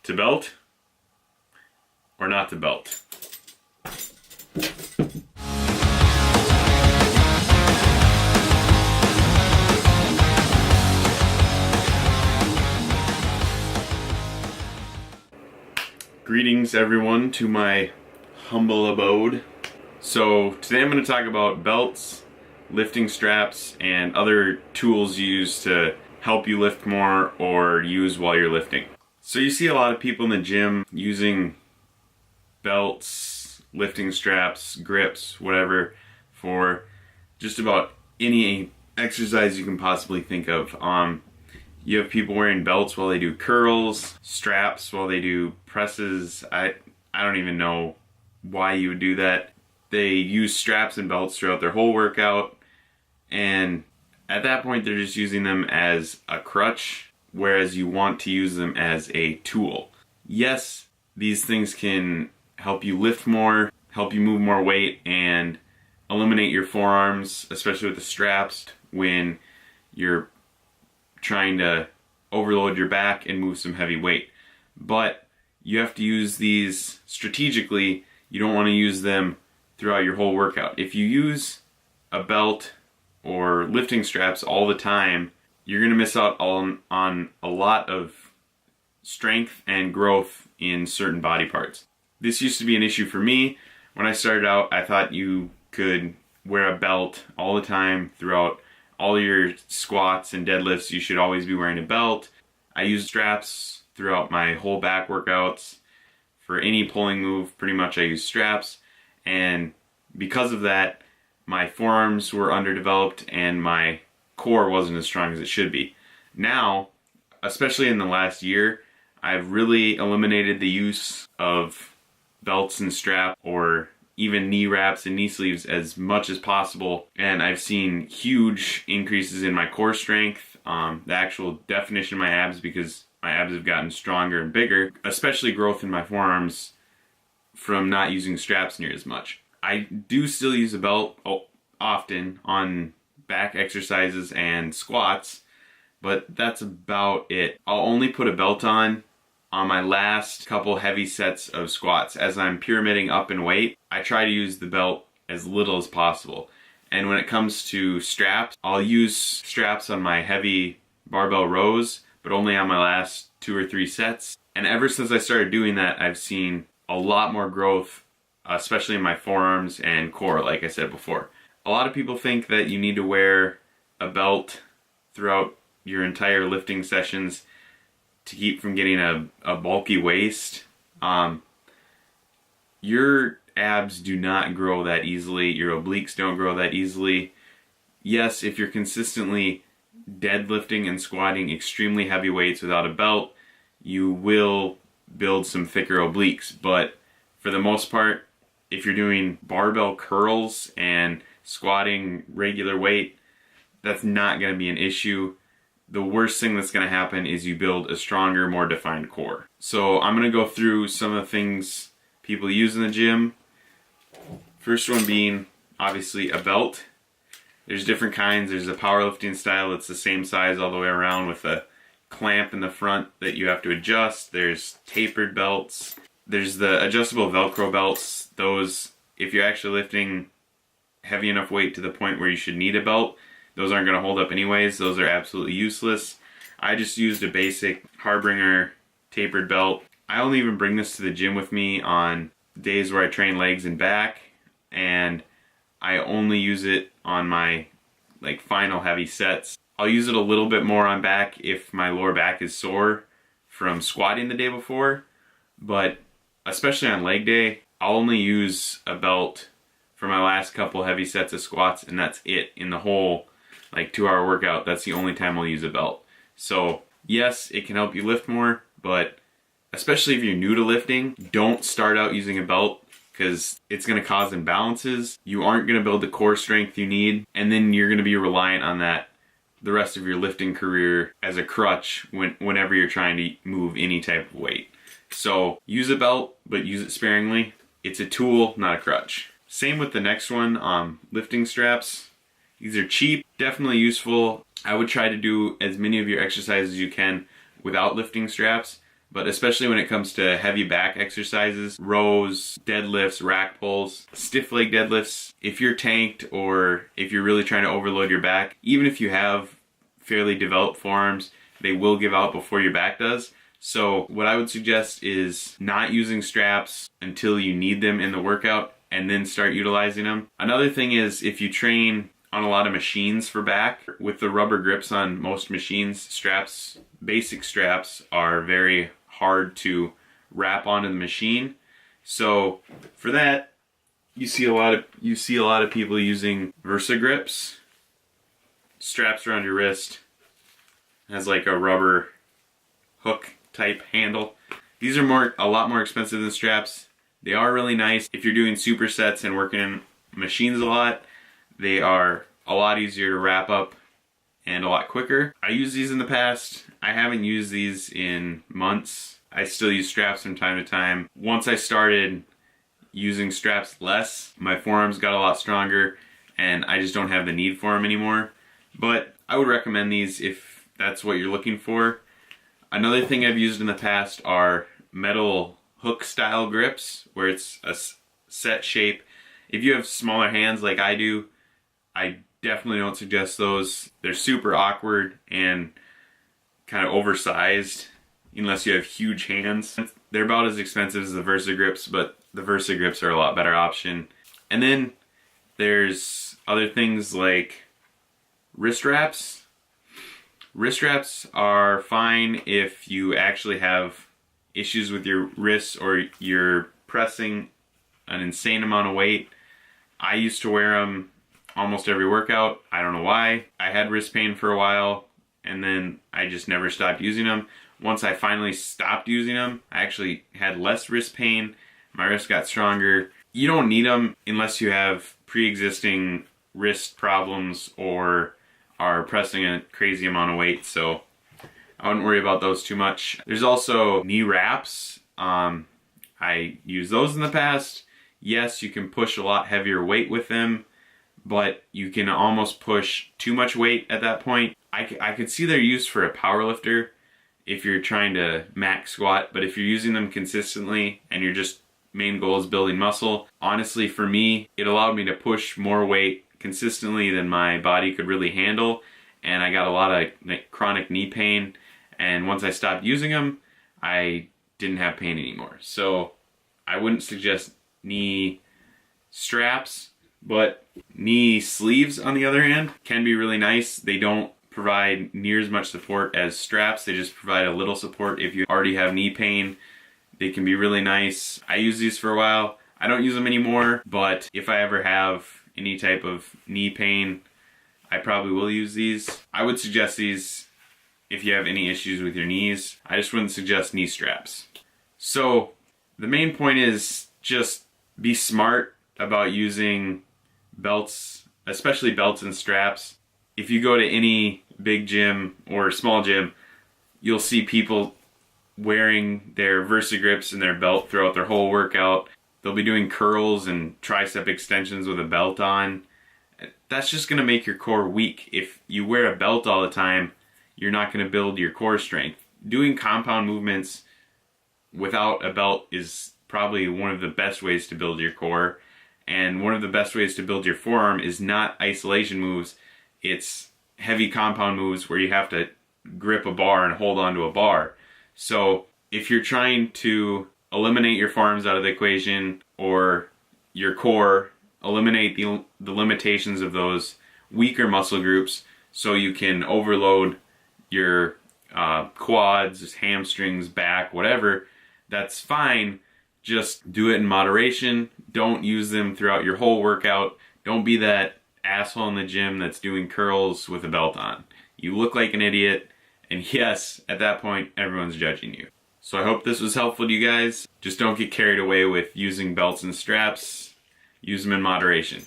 To belt or not to belt? Greetings everyone to my humble abode. So today I'm going to talk about belts, lifting straps, and other tools used to help you lift more or use while you're lifting. So you see a lot of people in the gym using belts, lifting straps, grips, whatever, for just about any exercise you can possibly think of. You have people wearing belts while they do curls, straps while they do presses. I don't even know why you would do that. They use straps and belts throughout their whole workout, and at that point they're just using them as a crutch, whereas you want to use them as a tool. Yes, these things can help you lift more, help you move more weight, and eliminate your forearms, especially with the straps, when you're trying to overload your back and move some heavy weight. But you have to use these strategically. You don't want to use them throughout your whole workout. If you use a belt or lifting straps all the time, you're going to miss out on a lot of strength and growth in certain body parts. This used to be an issue for me. When I started out, I thought you could wear a belt all the time throughout all your squats and deadlifts. You should always be wearing a belt. I used straps throughout my whole back workouts. For any pulling move, pretty much I use straps. And because of that, my forearms were underdeveloped and my core wasn't as strong as it should be. Now, especially in the last year, I've really eliminated the use of belts and straps, or even knee wraps and knee sleeves, as much as possible, and I've seen huge increases in my core strength, the actual definition of my abs, because my abs have gotten stronger and bigger, especially growth in my forearms from not using straps near as much. I do still use a belt often on back exercises and squats, but that's about it. I'll only put a belt on my last couple heavy sets of squats. As I'm pyramiding up in weight, I try to use the belt as little as possible. And when it comes to straps, I'll use straps on my heavy barbell rows, but only on my last 2 or 3 sets. And ever since I started doing that, I've seen a lot more growth, especially in my forearms and core, like I said before. A lot of people think that you need to wear a belt throughout your entire lifting sessions to keep from getting a bulky waist. Your abs do not grow that easily. Your obliques don't grow that easily. Yes, if you're consistently deadlifting and squatting extremely heavy weights without a belt, you will build some thicker obliques. But for the most part, if you're doing barbell curls and squatting regular weight, that's not going to be an issue. The worst thing that's going to happen is you build a stronger, more defined core. So I'm going to go through some of the things people use in the gym. First one being, obviously, a belt. There's different kinds. There's a powerlifting style that's the same size all the way around with a clamp in the front that you have to adjust. There's tapered belts. There's the adjustable Velcro belts. Those, if you're actually lifting heavy enough weight to the point where you should need a belt, those aren't going to hold up anyways. Those are absolutely useless. I just used a basic Harbinger tapered belt. I only even bring this to the gym with me on days where I train legs and back, and I only use it on my final heavy sets. I'll use it a little bit more on back if my lower back is sore from squatting the day before, but especially on leg day, I'll only use a belt for my last couple heavy sets of squats, and that's it in the whole 2-hour workout. That's the only time I'll use a belt. So yes, it can help you lift more, but especially if you're new to lifting, don't start out using a belt, because it's going to cause imbalances. You aren't going to build the core strength you need, and then you're going to be reliant on that the rest of your lifting career as a crutch whenever you're trying to move any type of weight. So use a belt, but use it sparingly. It's a tool, not a crutch. Same with the next one, lifting straps. These are cheap, definitely useful. I would try to do as many of your exercises as you can without lifting straps, but especially when it comes to heavy back exercises, rows, deadlifts, rack pulls, stiff leg deadlifts, if you're tanked or if you're really trying to overload your back, even if you have fairly developed forearms, they will give out before your back does. So what I would suggest is not using straps until you need them in the workout and then start utilizing them. Another thing is if you train on a lot of machines for back, with the rubber grips on most machines, straps, basic straps are very hard to wrap onto the machine. So for that, you see a lot of people using Versa grips, straps around your wrist, has like a rubber hook type handle. These are a lot more expensive than straps. They are really nice if you're doing supersets and working in machines a lot. They are a lot easier to wrap up and a lot quicker. I used these in the past. I haven't used these in months. I still use straps from time to time. Once I started using straps less, my forearms got a lot stronger and I just don't have the need for them anymore. But I would recommend these if that's what you're looking for. Another thing I've used in the past are metal hook style grips where it's a set shape. If you have smaller hands like I do, I definitely don't suggest those. They're super awkward and kind of oversized unless you have huge hands. They're about as expensive as the Versa grips, but the Versa grips are a lot better option. And then there's other things like wrist wraps. Wrist wraps are fine if you actually have issues with your wrists or you're pressing an insane amount of weight. I used to wear them almost every workout. I don't know why. I had wrist pain for a while and then I just never stopped using them. Once I finally stopped using them, I actually had less wrist pain. My wrist got stronger. You don't need them unless you have pre-existing wrist problems or are pressing a crazy amount of weight, so I wouldn't worry about those too much. There's also knee wraps. I used those in the past. Yes, you can push a lot heavier weight with them, but you can almost push too much weight at that point. I could see their use for a power lifter if you're trying to max squat, but if you're using them consistently and your just main goal is building muscle, honestly for me, it allowed me to push more weight consistently than my body could really handle, and I got a lot of chronic knee pain, and once I stopped using them, I didn't have pain anymore. So I wouldn't suggest knee straps, but knee sleeves on the other hand can be really nice. They don't provide near as much support as straps. They just provide a little support if you already have knee pain. They can be really nice. I used these for a while. I don't use them anymore, but if I ever have any type of knee pain, I probably will use these. I would suggest these if you have any issues with your knees. I just wouldn't suggest knee straps. So the main point is just be smart about using belts, especially belts and straps. If you go to any big gym or small gym, you'll see people wearing their Versa grips and their belt throughout their whole workout. They'll be doing curls and tricep extensions with a belt on. That's just going to make your core weak. If you wear a belt all the time, you're not going to build your core strength. Doing compound movements without a belt is probably one of the best ways to build your core. And one of the best ways to build your forearm is not isolation moves. It's heavy compound moves where you have to grip a bar and hold onto a bar. So if you're trying to eliminate your forearms out of the equation or your core, eliminate the limitations of those weaker muscle groups so you can overload your quads, hamstrings, back, whatever, that's fine. Just do it in moderation. Don't use them throughout your whole workout. Don't be that asshole in the gym that's doing curls with a belt on. You look like an idiot, and yes, at that point, everyone's judging you. So I hope this was helpful to you guys. Just don't get carried away with using belts and straps. Use them in moderation.